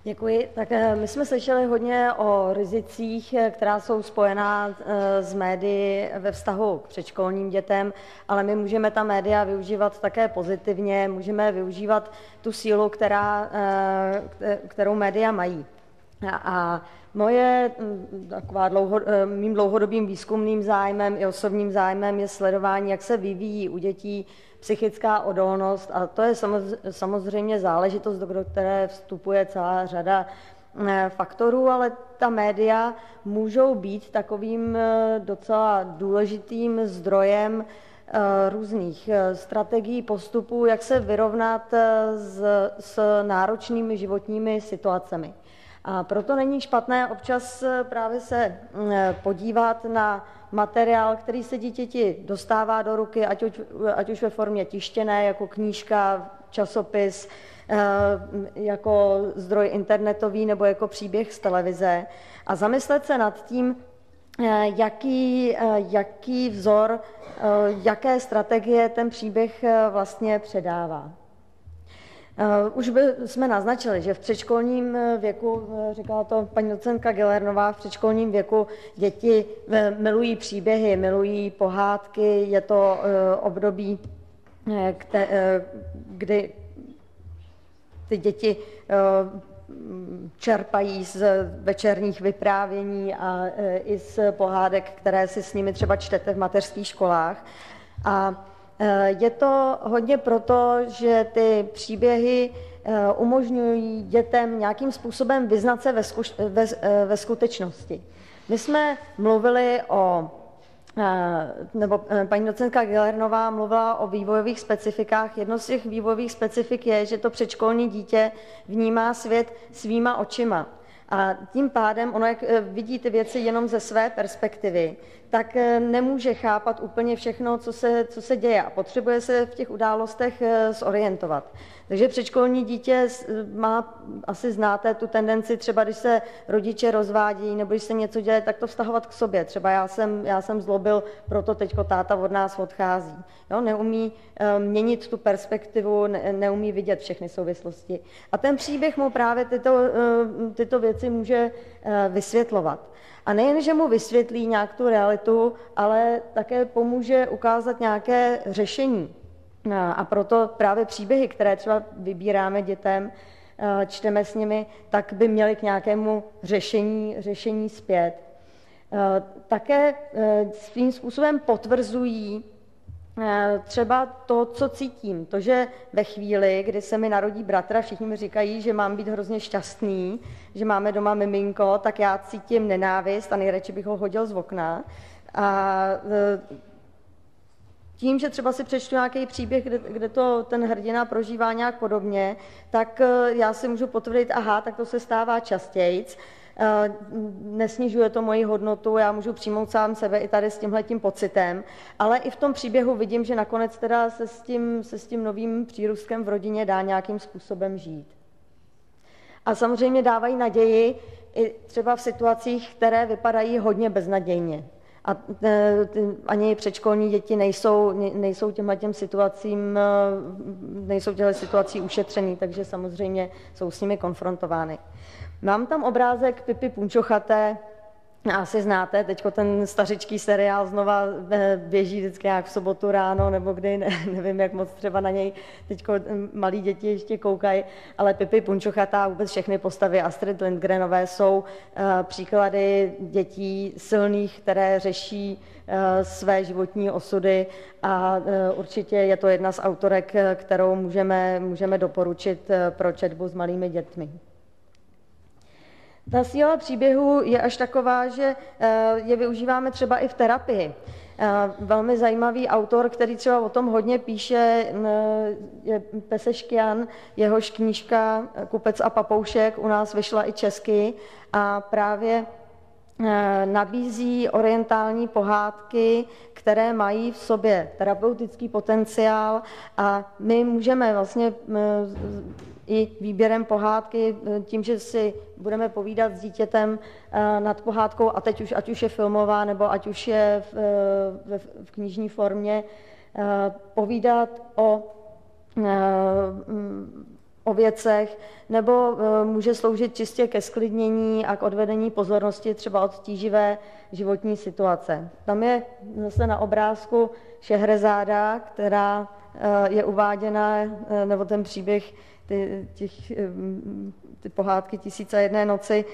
Děkuji. Tak my jsme slyšeli hodně o rizicích, která jsou spojená s médii ve vztahu k předškolním dětem, ale my můžeme ta média využívat také pozitivně, můžeme využívat tu sílu, kterou média mají. A mým dlouhodobým výzkumným zájmem i osobním zájmem je sledování, jak se vyvíjí u dětí psychická odolnost, a to je samozřejmě záležitost, do které vstupuje celá řada faktorů, ale ta média můžou být takovým docela důležitým zdrojem různých strategií, postupů, jak se vyrovnat s náročnými životními situacemi. A proto není špatné občas právě se podívat na materiál, který se dítěti dostává do ruky, ať už ve formě tištěné, jako knížka, časopis, jako zdroj internetový nebo jako příběh z televize, a zamyslet se nad tím, jaký vzor, jaké strategie ten příběh vlastně předává. Už jsme naznačili, že v předškolním věku, říkala to paní docentka Gellernová, v předškolním věku děti milují příběhy, milují pohádky, je to období, kdy ty děti čerpají z večerních vyprávění a i z pohádek, které si s nimi třeba čtete v mateřských školách. A je to hodně proto, že ty příběhy umožňují dětem nějakým způsobem vyznat se ve skutečnosti. My jsme mluvili nebo paní docentka Gellernová mluvila o vývojových specifikách. Jedno z těch vývojových specifik je, že to předškolní dítě vnímá svět svýma očima. A tím pádem ono, jak vidí ty věci jenom ze své perspektivy, tak nemůže chápat úplně všechno, co se děje, a potřebuje se v těch událostech zorientovat. Takže předškolní dítě má, asi znáte tu tendenci, třeba když se rodiče rozvádí nebo když se něco děje, tak to vztahovat k sobě. Třeba já jsem zlobil, proto teďko táta od nás odchází. Jo, neumí měnit tu perspektivu, neumí vidět všechny souvislosti. A ten příběh mu právě tyto věci může vysvětlovat. A nejen, že mu vysvětlí nějak tu realitu, ale také pomůže ukázat nějaké řešení. A proto právě příběhy, které třeba vybíráme dětem, čteme s nimi, tak by měly k nějakému řešení zpět. Také svým způsobem potvrzují třeba to, co cítím. To, že ve chvíli, kdy se mi narodí bratr, všichni mi říkají, že mám být hrozně šťastný, že máme doma miminko, tak já cítím nenávist a nejradši bych ho hodil z okna. A tím, že třeba si přečtu nějaký příběh, kde to ten hrdina prožívá nějak podobně, tak já si můžu potvrdit, aha, tak to se stává častějc, nesnižuje to moji hodnotu, já můžu přijmout sám sebe i tady s tímhletím pocitem, ale i v tom příběhu vidím, že nakonec teda se s tím novým přírůstkem v rodině dá nějakým způsobem žít. A samozřejmě dávají naději i třeba v situacích, které vypadají hodně beznadějně. A ani předškolní děti nejsou těmhletěm situacím, nejsou těchto situací ušetřený, takže samozřejmě jsou s nimi konfrontovány. Mám tam obrázek Pipy Punčochaté, asi znáte, teďko ten stařičký seriál znova běží vždycky nějak v sobotu ráno, nebo kdy, nevím, jak moc třeba na něj teďko malí děti ještě koukají, ale Pipy Punčochatá, vůbec všechny postavy Astrid Lindgrenové jsou příklady dětí silných, které řeší své životní osudy, a určitě je to jedna z autorek, kterou můžeme doporučit pro četbu s malými dětmi. Ta síla příběhu je až taková, že je využíváme třeba i v terapii. Velmi zajímavý autor, který třeba o tom hodně píše, je Peseškian, jehož knížka Kupec a papoušek u nás vyšla i česky a právě nabízí orientální pohádky, které mají v sobě terapeutický potenciál, a my můžeme vlastně i výběrem pohádky, tím, že si budeme povídat s dítětem nad pohádkou, a teď už, ať už je filmová, nebo ať už je v knižní formě, povídat o o věcech, nebo může sloužit čistě ke sklidnění a k odvedení pozornosti třeba od tíživé životní situace. Tam je zase na obrázku Šehrezáda, která je uváděna, nebo ten příběh, ty pohádky 1001 noci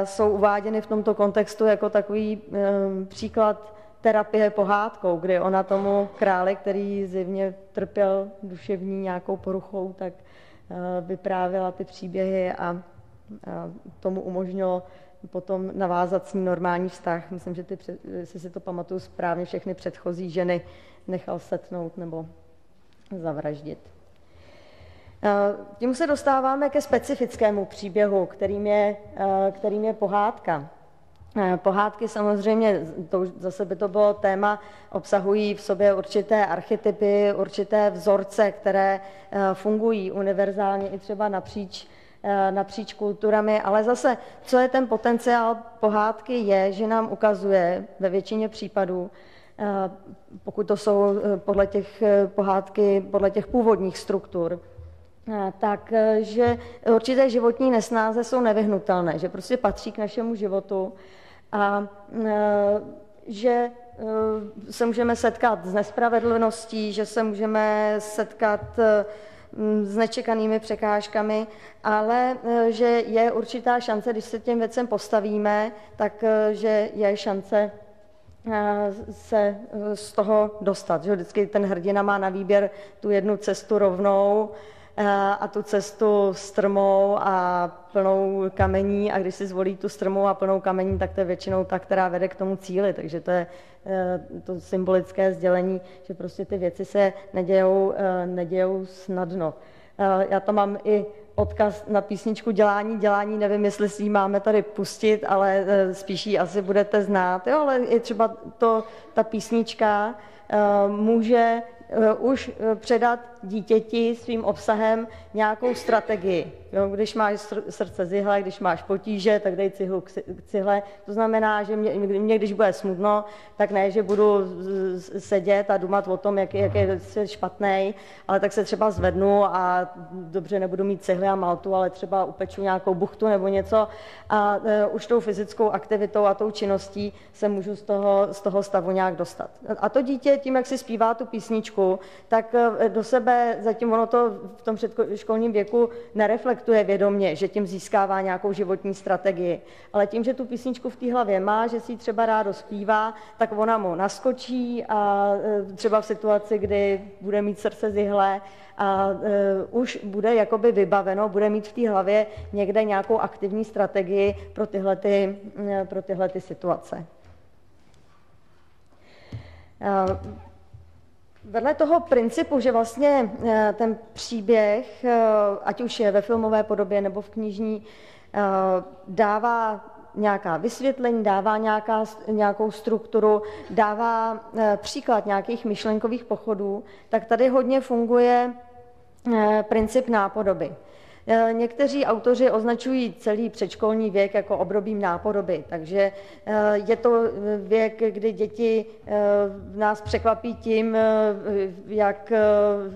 jsou uváděny v tomto kontextu jako takový příklad terapie pohádkou, kdy ona tomu králi, který zjevně trpěl duševní nějakou poruchou, tak vyprávěla ty příběhy a tomu umožnilo potom navázat s ní normální vztah. Myslím, že jestli si to pamatuju správně, všechny předchozí ženy nechal setnout nebo zavraždit. Tím se dostáváme ke specifickému příběhu, kterým je pohádka. Pohádky samozřejmě, zase by to bylo téma, obsahují v sobě určité archetypy, určité vzorce, které fungují univerzálně i třeba napříč kulturami, ale zase, co je ten potenciál pohádky, je, že nám ukazuje ve většině případů, pokud to jsou podle těch pohádky, podle těch původních struktur, takže určité životní nesnáze jsou nevyhnutelné, že prostě patří k našemu životu a že se můžeme setkat s nespravedlností, že se můžeme setkat s nečekanými překážkami, ale že je určitá šance, když se těm věcem postavíme, tak že je šance se z toho dostat. Že vždycky ten hrdina má na výběr tu jednu cestu rovnou a tu cestu strmou a plnou kamení, a když si zvolí tu strmou a plnou kamení, tak to je většinou ta, která vede k tomu cíli. Takže to je to symbolické sdělení, že prostě ty věci se nedějou snadno. Já tam mám i odkaz na písničku Dělání, nevím, jestli si ji máme tady pustit, ale spíš ji asi budete znát. Jo, ale i třeba ta písnička může už předat dítěti svým obsahem nějakou strategii. Jo, když máš srdce zihle, když máš potíže, tak dej cihlu k cihle. To znamená, že mě když bude smutno, tak ne, že budu sedět a dumat o tom, jak je špatnej, ale tak se třeba zvednu a dobře, nebudu mít cihly a maltu, ale třeba upeču nějakou buchtu nebo něco a už tou fyzickou aktivitou a tou činností se můžu z toho stavu nějak dostat. A to dítě tím, jak si zpívá tu písničku, tak do sebe, zatím ono to v tom předškolním věku nereflektuje vědomě, že tím získává nějakou životní strategii. Ale tím, že tu písničku v té hlavě má, že si ji třeba rádo zpívá, tak ona mu naskočí a třeba v situaci, kdy bude mít srdce zihlé a už bude jakoby vybaveno, bude mít v té hlavě někde nějakou aktivní strategii pro tyhle situace. Vedle toho principu, že vlastně ten příběh, ať už je ve filmové podobě nebo v knižní, dává nějaká vysvětlení, dává nějakou strukturu, dává příklad nějakých myšlenkových pochodů, tak tady hodně funguje princip nápodoby. Někteří autoři označují celý předškolní věk jako obdobím nápodoby, takže je to věk, kdy děti nás překvapí tím,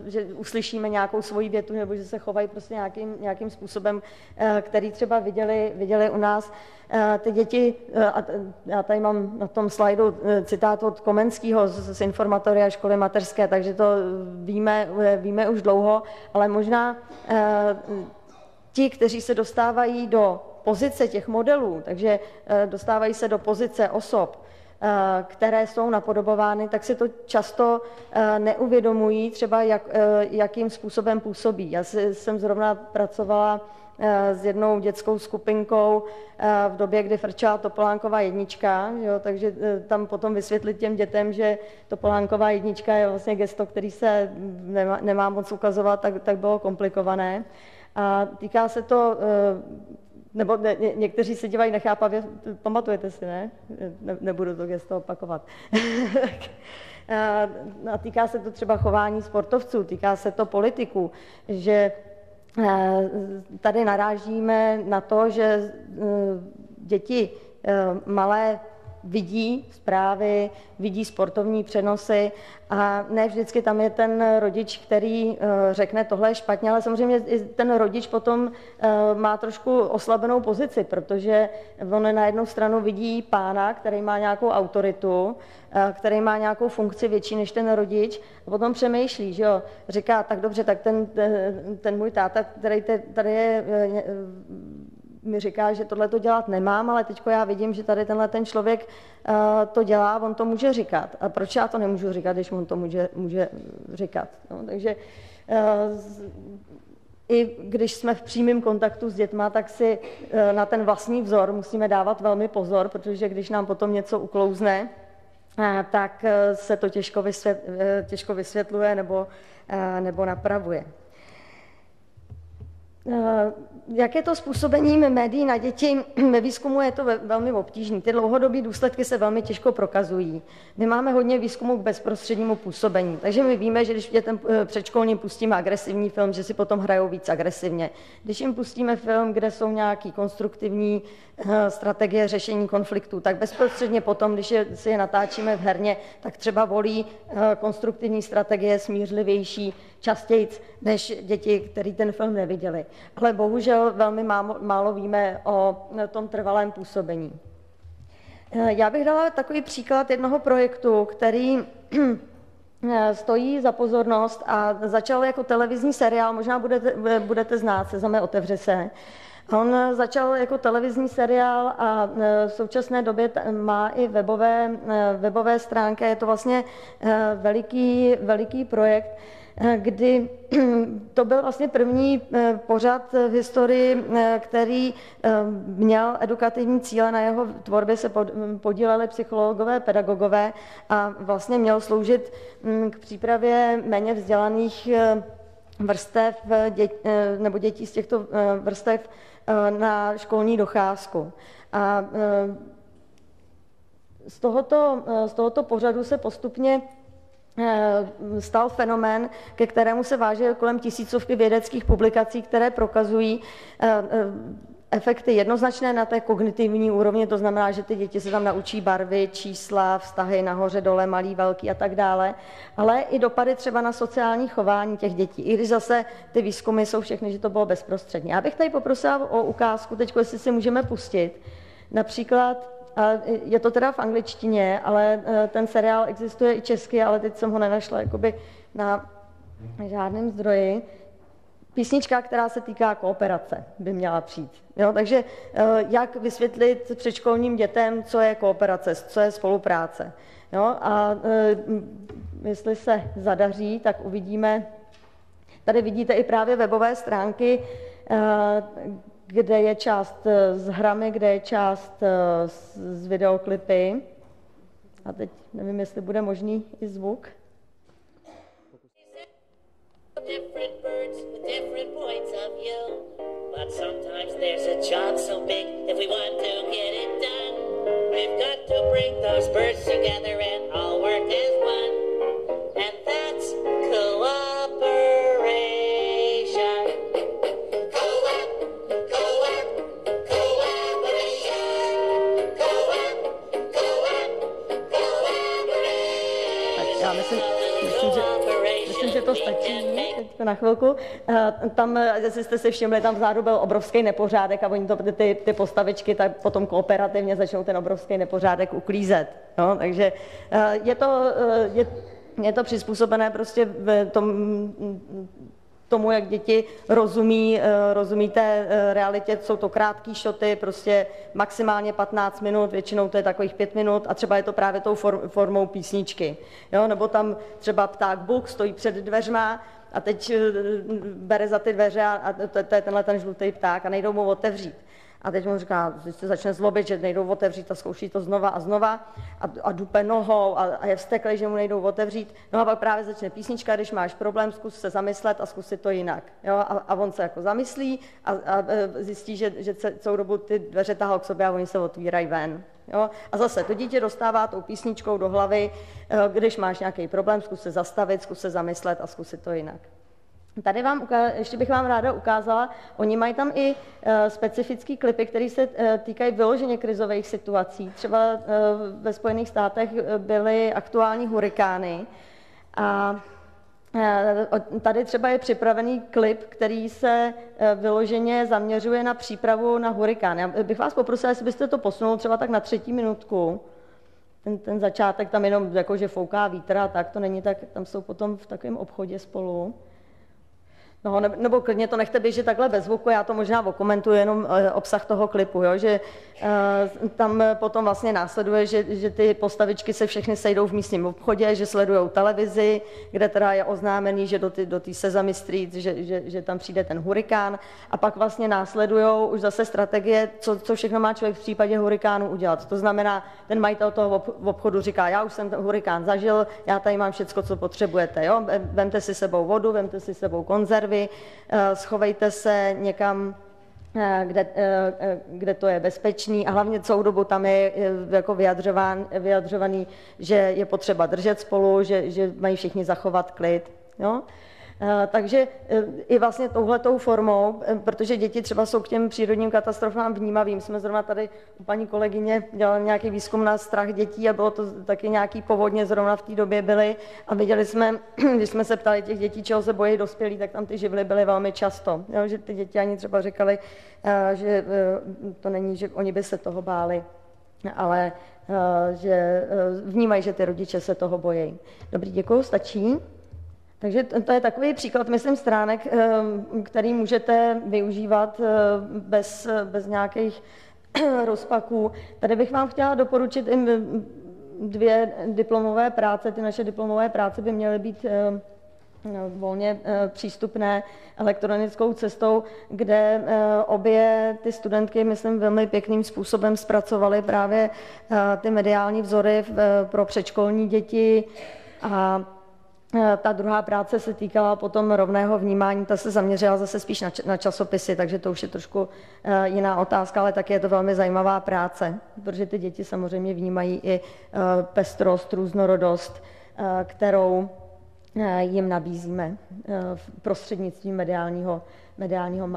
že uslyšíme nějakou svoji větu nebo že se chovají prostě nějakým způsobem, který třeba viděli u nás. Ty děti, a já tady mám na tom slajdu citát od Komenského z Informatoria školy mateřské, takže to víme už dlouho, ale možná ti, kteří se dostávají do pozice těch modelů, takže dostávají se do pozice osob, které jsou napodobovány, tak si to často neuvědomují třeba, jakým způsobem působí. Já jsem zrovna pracovala s jednou dětskou skupinkou v době, kdy frčela Topolánková jednička, jo, takže tam potom vysvětlit těm dětem, že Topolánková jednička je vlastně gesto, který se nemá moc ukazovat, tak bylo komplikované. A týká se to, nebo někteří se dívají nechápavě, pamatujete si, ne? Nebudu to gesto opakovat. A týká se to třeba chování sportovců, týká se to politiků, že tady narážíme na to, že děti malé vidí zprávy, vidí sportovní přenosy a ne vždycky tam je ten rodič, který řekne tohle je špatně, ale samozřejmě i ten rodič potom má trošku oslabenou pozici, protože on na jednu stranu vidí pána, který má nějakou autoritu, který má nějakou funkci větší než ten rodič a potom přemýšlí, že jo, říká, tak dobře, tak ten můj táta, který tady je, mi říká, že tohle to dělat nemám, ale teď já vidím, že tady tenhle ten člověk to dělá, on to může říkat. A proč já to nemůžu říkat, když on to může říkat? No, takže i když jsme v přímém kontaktu s dětma, tak si na ten vlastní vzor musíme dávat velmi pozor, protože když nám potom něco uklouzne, tak se to těžko vysvětluje nebo napravuje. Jak je to s působením médií na děti? Ve výzkumu je to velmi obtížné. Ty dlouhodobé důsledky se velmi těžko prokazují. My máme hodně výzkumu k bezprostřednímu působení, takže my víme, že když dětem předškolním pustíme agresivní film, že si potom hrajou víc agresivně. Když jim pustíme film, kde jsou nějaké konstruktivní strategie řešení konfliktů, tak bezprostředně potom, když si je natáčíme v herně, tak třeba volí konstruktivní strategie smířlivější, častěji než děti, které ten film neviděli. Ale bohužel velmi málo víme o tom trvalém působení. Já bych dala takový příklad jednoho projektu, který stojí za pozornost a začal jako televizní seriál, možná budete znát, Sezame, otevře se. On začal jako televizní seriál a v současné době má i webové stránky. Je to vlastně veliký projekt, kdy to byl vlastně první pořad v historii, který měl edukativní cíle, na jeho tvorbě se podíleli psychologové, pedagogové a vlastně měl sloužit k přípravě méně vzdělaných vrstev nebo dětí z těchto vrstev na školní docházku. A z tohoto pořadu se postupně stal fenomén, ke kterému se váže kolem 1000 vědeckých publikací, které prokazují efekty jednoznačné na té kognitivní úrovni, to znamená, že ty děti se tam naučí barvy, čísla, vztahy nahoře, dole, malý, velký a tak dále, ale i dopady třeba na sociální chování těch dětí, i když zase ty výzkumy jsou všechny, že to bylo bezprostředně. Já bych tady poprosila o ukázku, teď jestli si můžeme pustit, například. Je to teda v angličtině, ale ten seriál existuje i česky, ale teď jsem ho nenašla jakoby na žádném zdroji. Písnička, která se týká kooperace, by měla přijít. Jo, takže jak vysvětlit předškolním dětem, co je kooperace, co je spolupráce. Jo, a jestli se zadaří, tak uvidíme. Tady vidíte i právě webové stránky, kde je část s hrami, kde je část s videoklipy. A teď nevím, jestli bude možný i zvuk. Different birds with different points of view, but sometimes there's a job so big if we want to get it done, we've got to bring those birds together and all work as one, and that's cooperation. Co-op, co-op, cooperation. Co-op, co-op, cooperation. Tak já myslím, že to stačí na chvilku. Tam, jestli jste si všimli, tam vzadu byl obrovský nepořádek a oni ty postavičky tak potom kooperativně začnou ten obrovský nepořádek uklízet. No, takže je to přizpůsobené prostě tomu, jak děti rozumí té realitě. Jsou to krátké šoty, prostě maximálně 15 minut, většinou to je takových 5 minut a třeba je to právě tou formou písničky. Jo? Nebo tam třeba pták Buk stojí před dveřma a teď bere za ty dveře a to je tenhle ten žlutý pták a nejdou mu otevřít. A teď mu říká, že se začne zlobit, že nejdou otevřít a zkouší to znova a znova a dupe nohou a je vzteklý, že mu nejdou otevřít. No a pak právě začne písnička, když máš problém, zkus se zamyslet a zkusit to jinak. Jo? A on se jako zamyslí a zjistí, že celou dobu ty dveře tahal k sobě a oni se otvírají ven. Jo? A zase to dítě dostává tou písničkou do hlavy, když máš nějaký problém, zkus se zastavit, zkus se zamyslet a zkusit to jinak. Tady ještě bych vám ráda ukázala, oni mají tam i specifické klipy, které se týkají vyloženě krizových situací. Třeba ve Spojených státech byly aktuální hurikány a tady třeba je připravený klip, který se vyloženě zaměřuje na přípravu na hurikán. Já bych vás poprosila, jestli byste to posunul třeba tak na 3. minutku. Ten začátek tam jenom jako, že fouká vítr a tak, to není tak, tam jsou potom v takovém obchodě spolu. No, nebo klidně to nechte běžet takhle bez zvuku, já to možná okomentuji jenom obsah toho klipu, jo? Že tam potom vlastně následuje, že ty postavičky se všechny sejdou v místním obchodě, že sledujou televizi, kde teda je oznámený, že do té Sesame Street, že tam přijde ten hurikán a pak vlastně následujou už zase strategie, co všechno má člověk v případě hurikánu udělat. To znamená, ten majitel toho obchodu říká, já už jsem ten hurikán zažil, já tady mám všecko, co potřebujete, jo? Vemte si sebou vodu, vemte si sebou konzervy, schovejte se někam, kde to je bezpečný a hlavně celou dobu tam je jako vyjadřovaný, že je potřeba držet spolu, že mají všichni zachovat klid. Jo? Takže i vlastně touhletou formou, protože děti třeba jsou k těm přírodním katastrofám vnímavým. Jsme zrovna tady u paní kolegyně dělali nějaký výzkum na strach dětí a bylo to taky nějaký povodně, zrovna v té době byly a viděli jsme, když jsme se ptali těch dětí, čeho se bojí dospělí, tak tam ty živly byly velmi často. Jo, že ty děti ani třeba říkali, že to není, že oni by se toho báli, ale že vnímají, že ty rodiče se toho bojí. Dobrý, děkuju, stačí. Takže to je takový příklad, myslím, stránek, který můžete využívat bez nějakých rozpaků. Tady bych vám chtěla doporučit i 2 diplomové práce. Ty naše diplomové práce by měly být volně přístupné elektronickou cestou, kde obě ty studentky, myslím, velmi pěkným způsobem zpracovaly právě ty mediální vzory pro předškolní děti a ta druhá práce se týkala potom rovného vnímání, ta se zaměřila zase spíš na časopisy, takže to už je trošku jiná otázka, ale taky je to velmi zajímavá práce, protože ty děti samozřejmě vnímají i pestrost, různorodost, kterou jim nabízíme prostřednictvím mediálního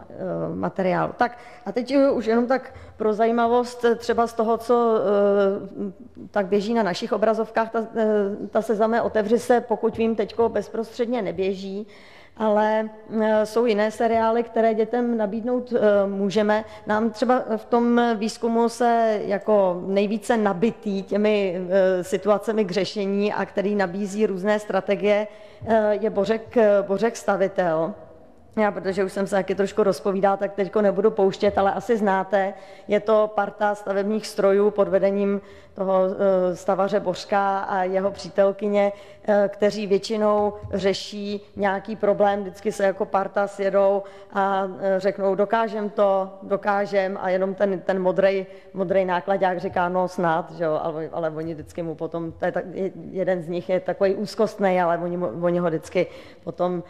materiálu. Tak a teď už jenom tak pro zajímavost třeba z toho, co tak běží na našich obrazovkách, ta Sezame otevři se, pokud vím, teďko bezprostředně neběží, ale jsou jiné seriály, které dětem nabídnout můžeme. Nám třeba v tom výzkumu se jako nejvíce nabitý těmi situacemi k řešení a který nabízí různé strategie, je Bořek Stavitel. Já, protože už jsem se taky trošku rozpovídala, tak teďko nebudu pouštět, ale asi znáte. Je to parta stavebních strojů pod vedením toho stavaře Bořka a jeho přítelkyně, kteří většinou řeší nějaký problém, vždycky se jako parta sjedou a řeknou, dokážem a jenom ten modrej nákladák říká, no snad, že jo, ale oni vždycky mu potom, jeden z nich je takový úzkostný, ale oni ho vždycky potom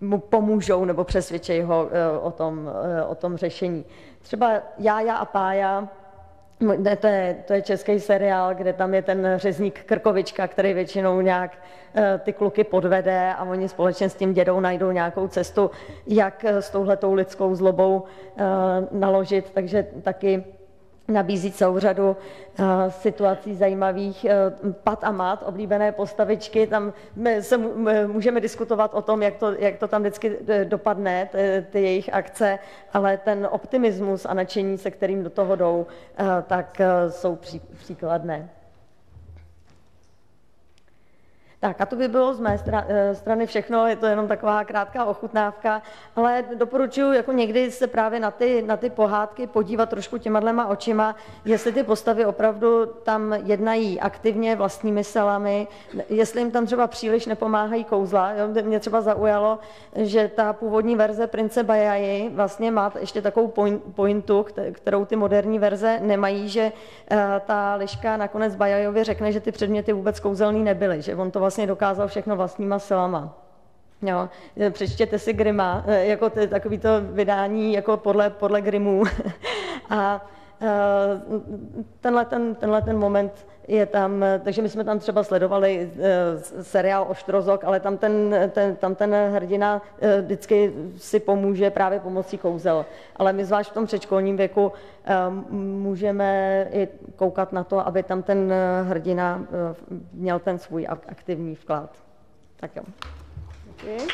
mu pomůžou nebo přesvědčí ho o tom řešení. Třeba Jája a Pája, to je český seriál, kde tam je ten řezník Krkovička, který většinou nějak ty kluky podvede a oni společně s tím dědou najdou nějakou cestu, jak s touhletou lidskou zlobou naložit, takže taky nabízí celou řadu situací zajímavých. Pat a Mat, oblíbené postavičky, tam se můžeme diskutovat o tom, jak to tam vždycky dopadne, ty jejich akce, ale ten optimismus a nadšení, se kterým do toho jdou, tak jsou příkladné. Tak a to by bylo z mé strany všechno, je to jenom taková krátká ochutnávka, ale doporučuji jako někdy se právě na ty pohádky podívat trošku těma očima, jestli ty postavy opravdu tam jednají aktivně vlastními silami, jestli jim tam třeba příliš nepomáhají kouzla. Jo? Mě třeba zaujalo, že ta původní verze Prince Bajaji vlastně má ještě takovou pointu, kterou ty moderní verze nemají, že ta liška nakonec Bajajovi řekne, že ty předměty vůbec kouzelný nebyly, že on to vlastně dokázal všechno vlastníma silama. Jo, přečtěte si Grima, jako takový to vydání jako podle Grimmů. A tenhle ten moment je tam, takže my jsme tam třeba sledovali seriál Oštrozok, ale tam ten hrdina vždycky si pomůže právě pomocí kouzel. Ale my zvlášť v tom předškolním věku můžeme i koukat na to, aby tam ten hrdina měl ten svůj aktivní vklad. Tak jo. Děkuji.